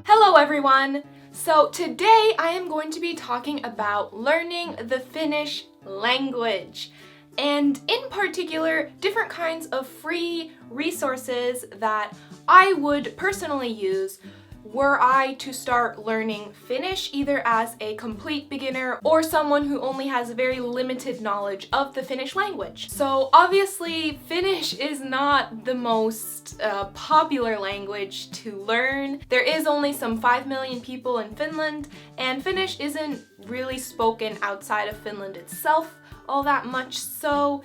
Hello everyone! So today I am going to be talking about learning the Finnish language, and in particular different kinds of free resources that I would personally use were I to start learning Finnish, either as a complete beginner or someone who only has a very limited knowledge of the Finnish language. So obviously Finnish is not the most popular language to learn. There is only some 5 million people in Finland, and Finnish isn't really spoken outside of Finland itself all that much, so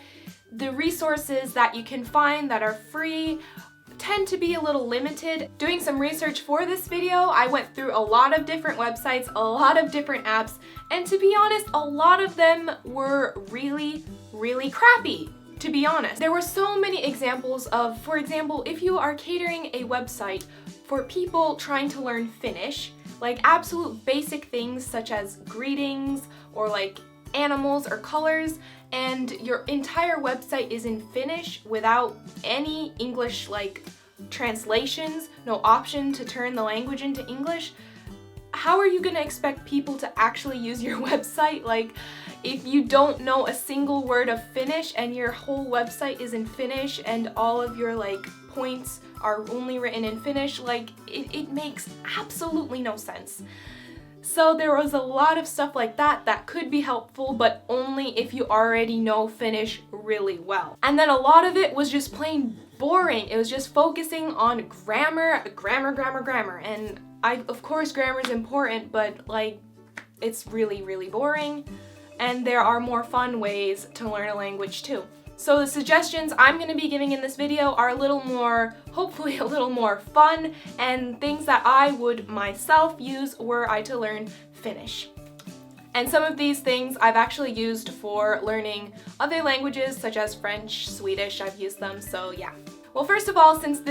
the resources that you can find that are free tend to be a little limited. Doing some research for this video, I went through a lot of different websites, a lot of different apps, and to be honest, a lot of them were really crappy, to be honest. There were so many examples of, for example, if you are catering a website for people trying to learn Finnish, like absolute basic things such as greetings or like animals or colors, and your entire website is in Finnish without any English like translations, no option to turn the language into English, how are you gonna expect people to actually use your website? Like, if you don't know a single word of Finnish and your whole website is in Finnish and all of your like points are only written in Finnish, like it makes absolutely no sense. So there was a lot of stuff like that could be helpful, but only if you already know Finnish really well. And then a lot of it was just plain boring. It was just focusing on grammar. And of course grammar is important, but like it's really boring. And there are more fun ways to learn a language too. So the suggestions I'm going to be giving in this video are a little more, hopefully a little more fun, and things that I would myself use were I to learn Finnish. And some of these things I've actually used for learning other languages such as French, Swedish, I've used them, so yeah. Well, first of all, since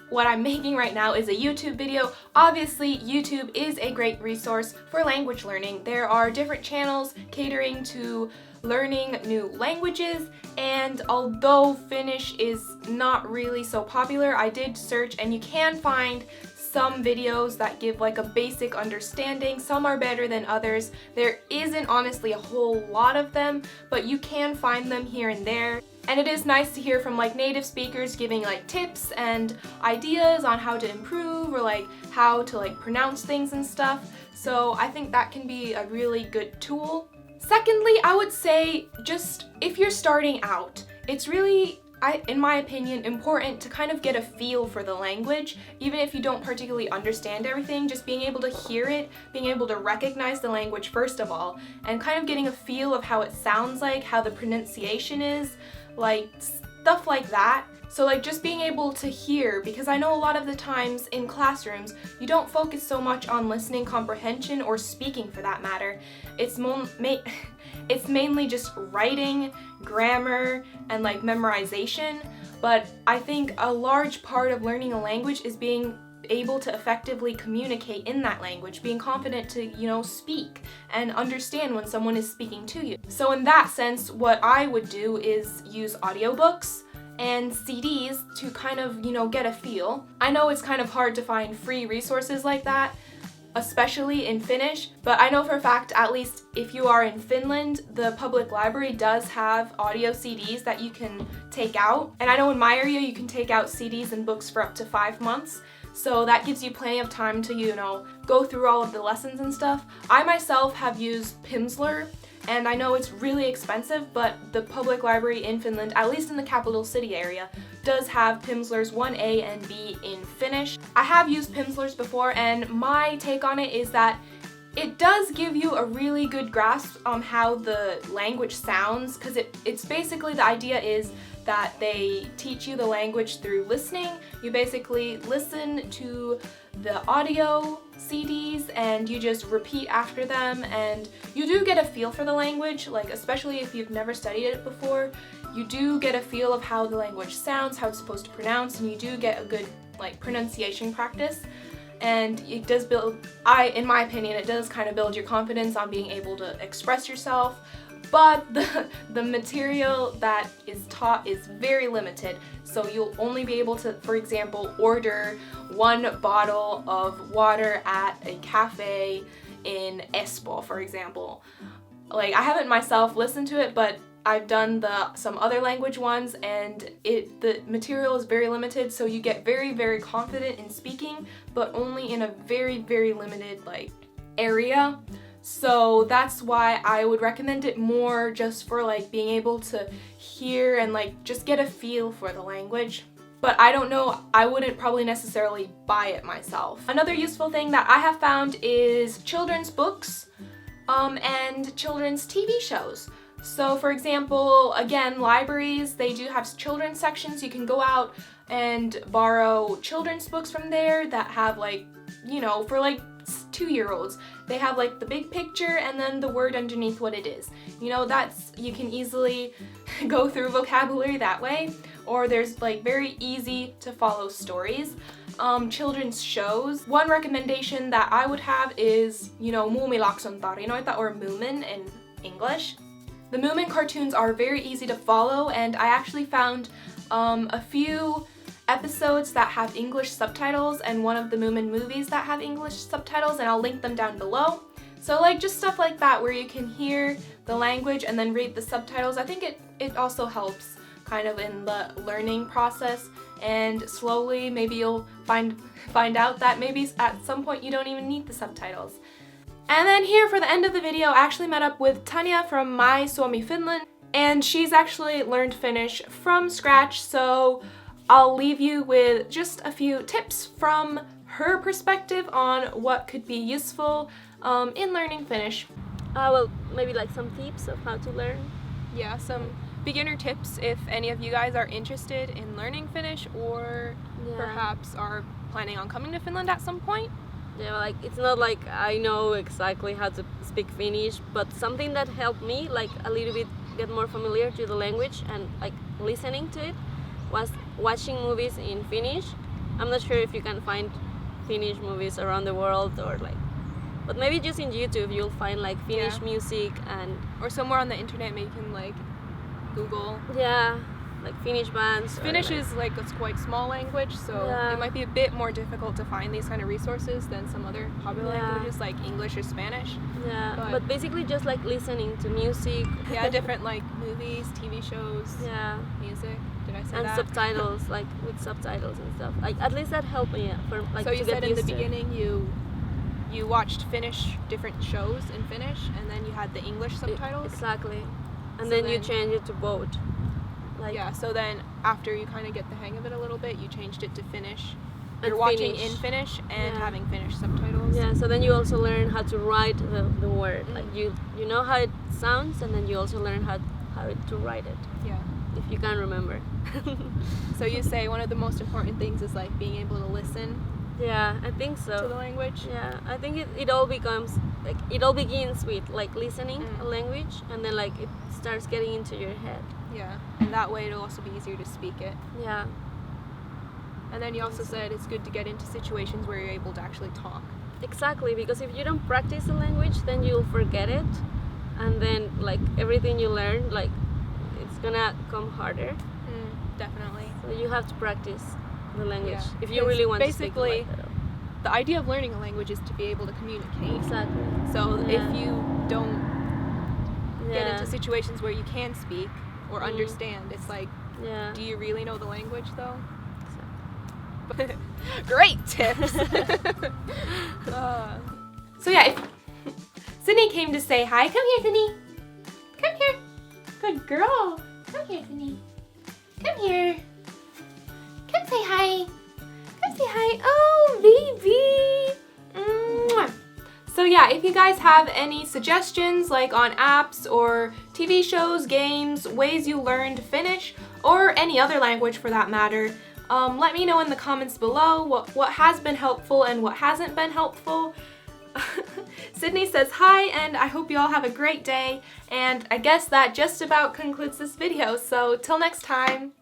what I'm making right now is a YouTube video, obviously YouTube is a great resource for language learning. There are different channels catering to learning new languages, and although Finnish is not really so popular, I did search and you can find some videos that give like a basic understanding. Some are better than others. There isn't honestly a whole lot of them, but you can find them here and there. And it is nice to hear from like native speakers giving like tips and ideas on how to improve or like how to like pronounce things and stuff. So I think that can be a really good tool. Secondly, I would say just if you're starting out, it's really, in my opinion, important to kind of get a feel for the language, even if you don't particularly understand everything, just being able to hear it, being able to recognize the language first of all, and kind of getting a feel of how it sounds like, how the pronunciation is, like stuff like that. So like just being able to hear, because I know a lot of the times in classrooms, you don't focus so much on listening comprehension or speaking for that matter. It's mainly just writing, grammar, and like memorization. But I think a large part of learning a language is being able to effectively communicate in that language, being confident to, you know, speak and understand when someone is speaking to you. So in that sense, what I would do is use audiobooks and CDs to kind of, you know, get a feel. I know it's kind of hard to find free resources like that, especially in Finnish, but I know for a fact, at least if you are in Finland, the public library does have audio CDs that you can take out. And I know in my area you can take out CDs and books for up to 5 months. So that gives you plenty of time to, you know, go through all of the lessons and stuff. I myself have used Pimsleur, and I know it's really expensive, but the public library in Finland, at least in the capital city area, does have Pimsleur's 1A and B in Finnish. I have used Pimsleur's before, and my take on it is that it does give you a really good grasp on how the language sounds, because it's basically, the idea is that they teach you the language through listening. You basically listen to the audio CDs and you just repeat after them, and you do get a feel for the language, like especially if you've never studied it before, you do get a feel of how the language sounds, how it's supposed to pronounce, and you do get a good like pronunciation practice. And it does build, in my opinion, it does kind of build your confidence on being able to express yourself but the material that is taught is very limited. So you'll only be able to, for example, order 1 bottle of water at a cafe in Espoo, for example. Like, I haven't myself listened to it, but I've done some other language ones, and the material is very limited, so you get very, very confident in speaking, but only in a very, very limited area. So that's why I would recommend it more just for being able to hear and just get a feel for the language. But I don't know, I wouldn't probably necessarily buy it myself. Another useful thing that I have found is children's books and children's TV shows. So for example, again, libraries, they do have children's sections. You can go out and borrow children's books from there that have for 2-year-olds. They have the big picture and then the word underneath what it is. You can easily go through vocabulary that way. Or there's very easy to follow stories. Children's shows. One recommendation that I would have is, Muumilaakson Tarinoita, or Moomin in English. The Moomin cartoons are very easy to follow, and I actually found a few episodes that have English subtitles and one of the Moomin movies that have English subtitles, and I'll link them down below. So just stuff like that where you can hear the language and then read the subtitles. I think it also helps kind of in the learning process, and slowly maybe you'll find out that maybe at some point you don't even need the subtitles. And then here for the end of the video, I actually met up with Tanya from My Suomi Finland, and she's actually learned Finnish from scratch, so I'll leave you with just a few tips from her perspective on what could be useful in learning Finnish. Well, maybe some tips of how to learn. Yeah, some beginner tips if any of you guys are interested in learning Finnish, or perhaps are planning on coming to Finland at some point. Yeah, it's not I know exactly how to speak Finnish, but something that helped me a little bit get more familiar to the language and listening to it was watching movies in Finnish. I'm not sure if you can find Finnish movies around the world, or but maybe just in YouTube you'll find Finnish music, or somewhere on the internet maybe you can Google. Yeah, Finnish bands. Finnish is a quite small language, so it might be a bit more difficult to find these kind of resources than some other popular languages like English or Spanish. Yeah, but basically just listening to music. Yeah, different movies, TV shows. Yeah, music. Did I say and that? subtitles, with subtitles and stuff. At least that helped me for So you said in the beginning you watched different shows in Finnish, and then you had the English subtitles. Exactly, and then you change it to both. So then after you kind of get the hang of it a little bit, you changed it to Finnish. You're watching in Finnish and having Finnish subtitles. Yeah, so then you also learn how to write the word. You know how it sounds, and then you also learn how to write it. Yeah. If you can remember. So you say one of the most important things is being able to listen. Yeah, I think so. To the language. Yeah, I think it all becomes it all begins with listening a language, and then it starts getting into your head. Yeah, and that way it'll also be easier to speak it. Yeah. And then you also said it's good to get into situations where you're able to actually talk. Exactly, because if you don't practice the language, then you'll forget it, and then everything you learn, it's gonna come harder. Definitely. So you have to practice the language if you really want to speak like that. The idea of learning a language is to be able to communicate. Exactly. So if you don't get into situations where you can speak or understand, it's do you really know the language though? Exactly. Great tips! So yeah, Sydney came to say hi. Come here, Sydney. Come here. Good girl. Come here, Sydney. Come here. Come say hi. Come say hi. Oh, baby. Mwah. So yeah, if you guys have any suggestions on apps or TV shows, games, ways you learned Finnish, or any other language for that matter, let me know in the comments below what has been helpful and what hasn't been helpful. Sydney says hi, and I hope you all have a great day, and I guess that just about concludes this video, so till next time.